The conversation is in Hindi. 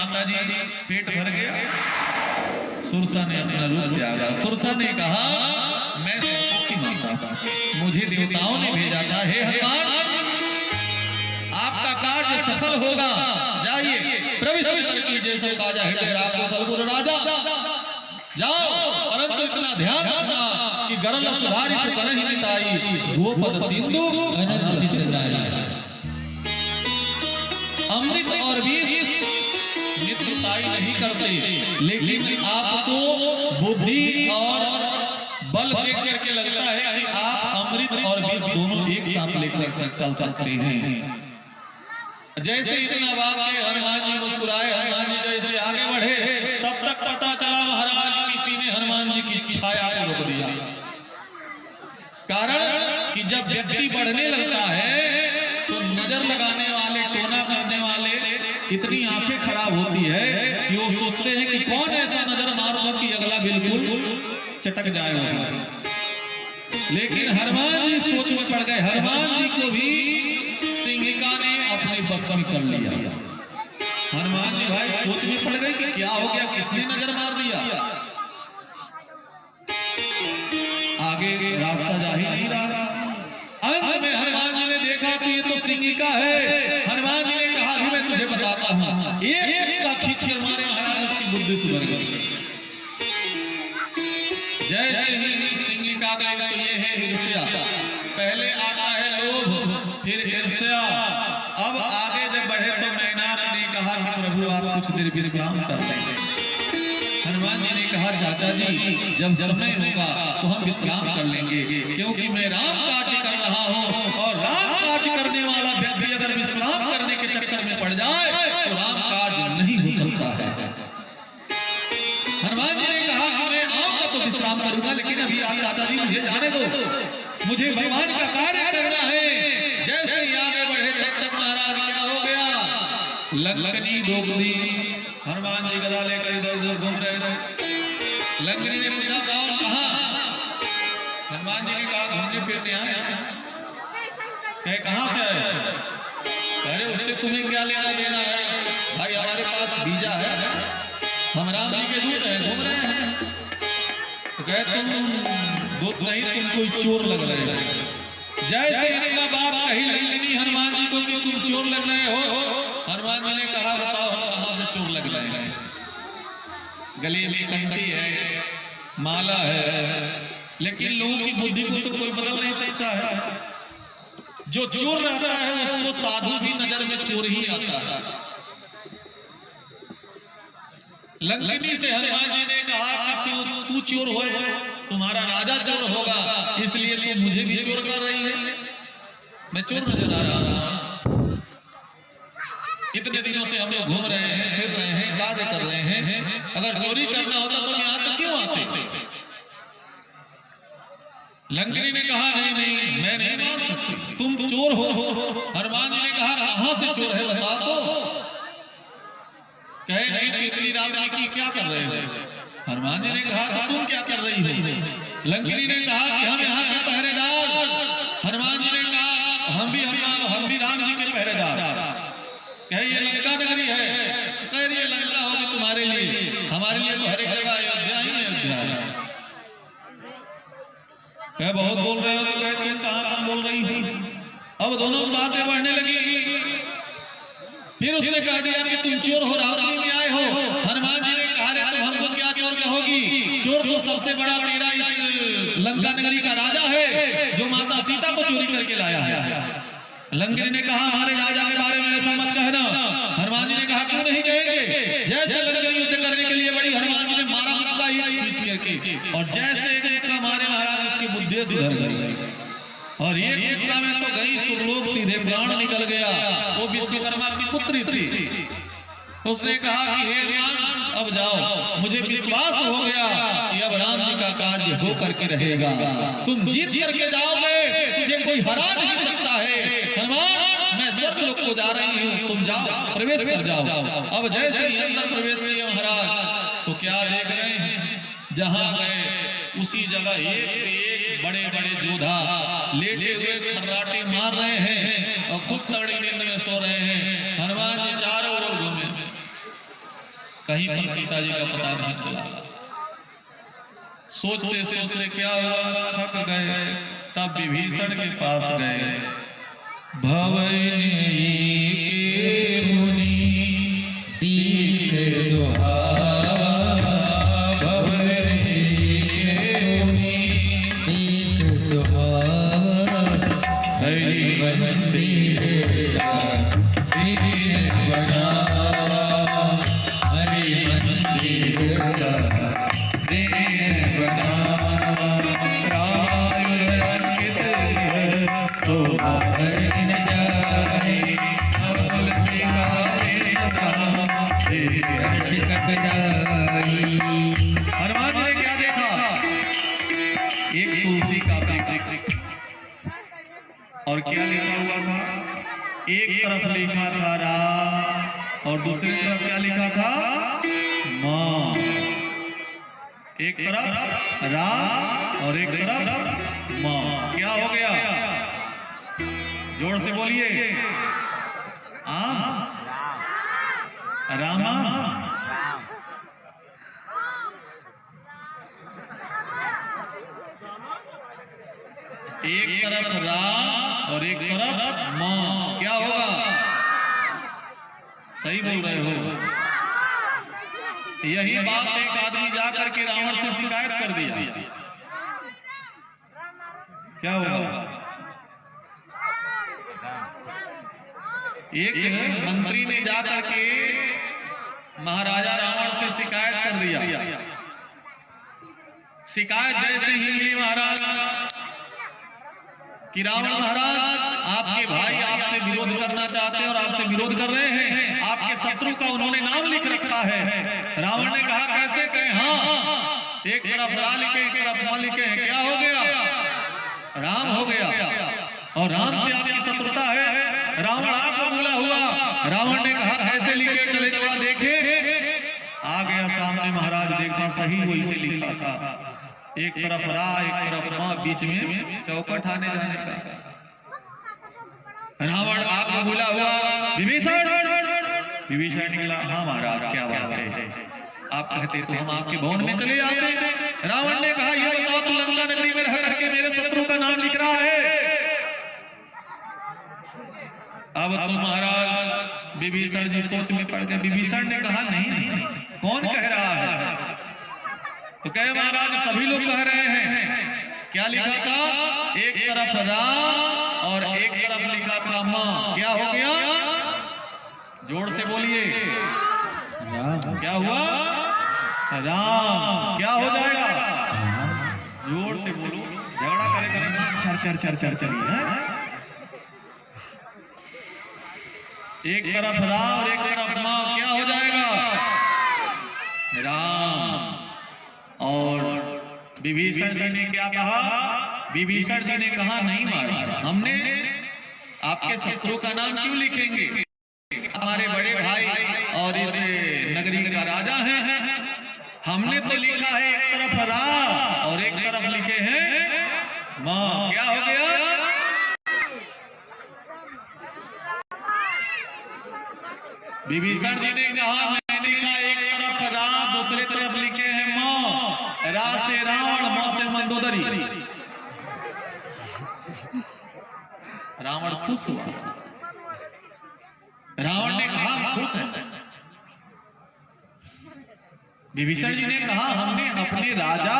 माता जी पेट भर गया। सुरसा ने अपना रूप त्यागा। सुरसा ने कहा मैं सरसों की माता, मुझे देवताओं ने भेजा था, हे हनुमान आपका कार्य सफल होगा, जाइए प्रविष्ट कीजिए सब काजा हृदय राखो सलपुर राजा, जाओ। परंतु इतना ध्यान रखना कि गरल सुधारित करहि निताई, गोपद सिंधु अनंत जाई। अमृत और विष नित्यताई नहीं करते, लेकिन आपको बुद्धि और बल देख करके लगता है कि आप अमृत और विष दोनों एक साथ लेकर चल सकते हैं। जैसे इतना बात के हनुमान जी मुस्कुराए, हनुमान जी जैसे आगे बढ़े, तब तक पता चला महाराज किसी ने हनुमान जी की छाया को रोक दिया। कारण कि जब व्यक्ति बढ़ने लगता है तो नजर लगाने वाले, टोना करने वाले इतनी आंखें खराब होती है कि वो सोचते हैं कि कौन ऐसा नजर मारूंगा कि अगला बिल्कुल चटक जाए। लेकिन हनुमान जी सोच में पड़ गए। हनुमान जी को भी सिंहिका ने अपने बस में कर लिया। हनुमान जी भाई सोच में पड़ गए कि क्या हो गया, किसने नजर मार दिया। आगे रास्ता जा ही नहीं रहा। अंत में हनुमान जी ने देखा कि ये तो सिंहिका है। हनुमान जी ने कहा कि मैं तुझे बताता हूँ, एक का खींच के मारे महाराज उसकी बुद्धि सुधर गई। जैसे ही सिंहिका का ये है ईर्ष्या, पहले आता है लोभ, फिर ईर्ष्या। अब आगे जब बढ़े तो मैनाक ने कहा कि प्रभु आप कुछ देर विश्राम कर लें। हनुमान जी ने कहा चाचा जी जब समय होगा तो हम विश्राम कर लेंगे, क्योंकि मैं राम कार्य कर रहा हूँ और राम कार्य करने वाला व्यक्ति अगर विश्राम करने के चक्कर में पड़ जाए तो राम कार्य नहीं हो सकता है। हनुमान जी ने कहा कि मैं आऊंगा तो विश्राम करूंगा, लेकिन अभी आप चाचा जी मुझे जाने दो, मुझे भगवान का कार्य करना है। जैसे ही आगे बढ़े तब महाराज क्या हो गया, लंकनी डोगरी। हनुमान जी गदा लेकर इधर उधर घूम रहे। लंकनी ने पूछा कौन, कहा? हनुमान जी ने कहा घूमने फिरने आए हैं। कहां से आए? अरे उससे तुम्हें क्या लेना देना है भाई, हमारे पास बीजा है, हम राम जी के दूत हैं, घूम रहे हैं। तो कहे तुम दूत नहीं, तुम कोई चोर लग रहे हो। जैसे इनका बाप कही लंकनी हनुमान जी को कि तुम चोर लग रहे हो, हनुमान जी ने कहा बताओ कहां से चोर लग रहे हैं। गले में कंठी है, माला है, लेकिन लोगों की बुद्धि को तो कोई बदल नहीं सकता है। जो चोर रहता है उसको साधु भी नजर में चोर ही आता है। लंकनी से हनुमान जी ने कहा कि तू चोर हो, तुम्हारा राजा चोर होगा, इसलिए तू मुझे भी चोर कर रही है। मैं चोर नजर आ रहा हूं। इतने दिनों से हम लोग घूम रहे हैं, फिर रहे हैं, कार्य कर रहे हैं। अगर चोरी करना होता तो यहाँ तक क्यों आते? लंकनी ने कहा नहीं नहीं मैं नहीं मान सकती, तुम चोर हो। हनुमान जी ने कहा कहां से चोर है बता दो। कहे नहीं केतली राम की क्या कर रहे हो? हनुमान जी ने कहा कि तुम क्या कर रही हो? लंकनी ने कहा कि हम यहाँ के पहरेदार। हनुमान जी ने कहा हम भी राम जी के पहरेदार। कहे ये लंका नगरी है। कह रही है लंका होगी तुम्हारे लिए, हमारे लिए तो हर एक जगह अयोध्या ही अयोध्या है। कहे बहुत बोल रहे हो, तो कहती कहां कम बोल रही हो। अब दोनों बातें बढ़ने लगी। फिर उसने कह दिया कि तुम चोर हो, रावणी में आए हो। हनुमान जी ने कहा रे तुम हमको क्या चोर कहोगी? चोर तो सबसे बड़ा तेरा इस लंका नगरी का राजा है जो माता सीता को चोरी करके लाया है। लंकनी ने कहा हमारे राजा के बारे में ऐसा मत कहना। हनुमान जी ने कहा क्यों नहीं कहेंगे? जैसे लंकनी युद्ध करने के लिए बड़ी, हनुमान जी ने मारा मुक्का ही खींच करके, और जैसे हमारे महाराज उसकी बुद्धि सुधर गई। और ये मुक्का में तो गई सुरलोक, सीधे प्राण निकल गया। वो विश्वकर्मा की पुत्री थी। उसने कहा कि हे राम अब जाओ, मुझे विश्वास हो गया कि अब राम जी का कार्य हो करके रहेगा। तुम जीत करके जाओगे, तुझे कोई हरा नहीं सकता है। हनुमान मैं स्वर्गलोक को जा रही हूँ, तुम जाओ प्रवेश कर जाओ। अब जैसे ही अंदर प्रवेश किया महाराज तो क्या देख रहे हैं, जहाँ गए उसी जगह एक से एक बड़े बड़े योद्धा लेटे हुए खर्राटे मार रहे हैं और खुद तगड़ी नींद में सो रहे हैं। हनुमान जी चारों ओर घूमे। कहीं पर सीता जी का पता नहीं चला। सोचते सोचते क्या हुआ, थक गए, तब विभीषण के पास गए। भवनी हनुमान जी ने क्या देखा, एक तुलसी का वृक्ष, और क्या लिखा हुआ था, एक तरफ लिखा था राम और दूसरी तरफ क्या लिखा था, मां। एक तरफ राम और एक तरफ मां। क्या हो गया, जोर से बोलिए, रामा। एक तरफ राम और एक तरफ मां, क्या होगा, सही बोल रहे हो। यही बात एक आदमी जाकर के रावण से शिकायत कर दिया, क्या होगा, एक मंत्री ने जाकर के महाराजा रावण से शिकायत कर दिया। शिकायत जैसे ही मिली महाराज कि रावण महाराज आपके भाई आपसे विरोध करना चाहते हैं और आपसे विरोध कर रहे हैं, आपके शत्रु का उन्होंने नाम लिख रखा है। रावण ने कहा कैसे कहे, हाँ, एक तरफ रा लिखे एक तरफ मां लिखे हैं, क्या हो गया, राम हो गया, और राम से आपकी शत्रुता है। रावण आपको बोला हुआ, रावण ने कहा ऐसे लिखे, चले थोड़ा देखे, आ गया सामने महाराज, देखा सही वही से लिखा था, एक तरफ रा एक तरफ मां, बीच में चौखट आने जाने का। रावण आपको बोला हुआ, विभीषण। विभीषण निकला, हाँ महाराज क्या बात है, आप कहते तो हम आपके भवन में चले आते। रावण ने कहा ये बताओ, तू लंका नगरी में रह करके मेरे शत्रु का नाम लिख रहा है। अब तो महाराज विभीषण जी सोच में पड़ गए। विभीषण ने कहा नहीं, कौन कह रहा है, तो कहे महाराज सभी लोग कह रहे हैं। क्या लिखा था, एक तरफ राम और एक तरफ लिखा था मां, क्या हो गया, जोर से बोलिए, क्या हुआ, राम। क्या हो जाएगा, जोर से बोलो, झगड़ा करेगा, चर चर चर चलिए। एक तरफ राम और एक तरफ मां, क्या हो जाएगा, राम। और विभीषण जी ने क्या कहा, विभीषण जी ने कहा नहीं महाराज, हमने आपके शत्रु का नाम क्यों लिखेंगे, हमारे बड़े भाई और इस नगरी का राजा है, हमने तो लिखा है एक तरफ राम और एक तरफ लिखे हैं मां। क्या हो गया, विभीषण जी ने कहा मैंने कहा एक तरफ राम दूसरे तरफ लिखे हैं मां, रा से रावण मां से मंदोदरी। रावण खुश हुआ, रावण ने कहा खुश है। विभीषण जी ने कहा हमने अपने राजा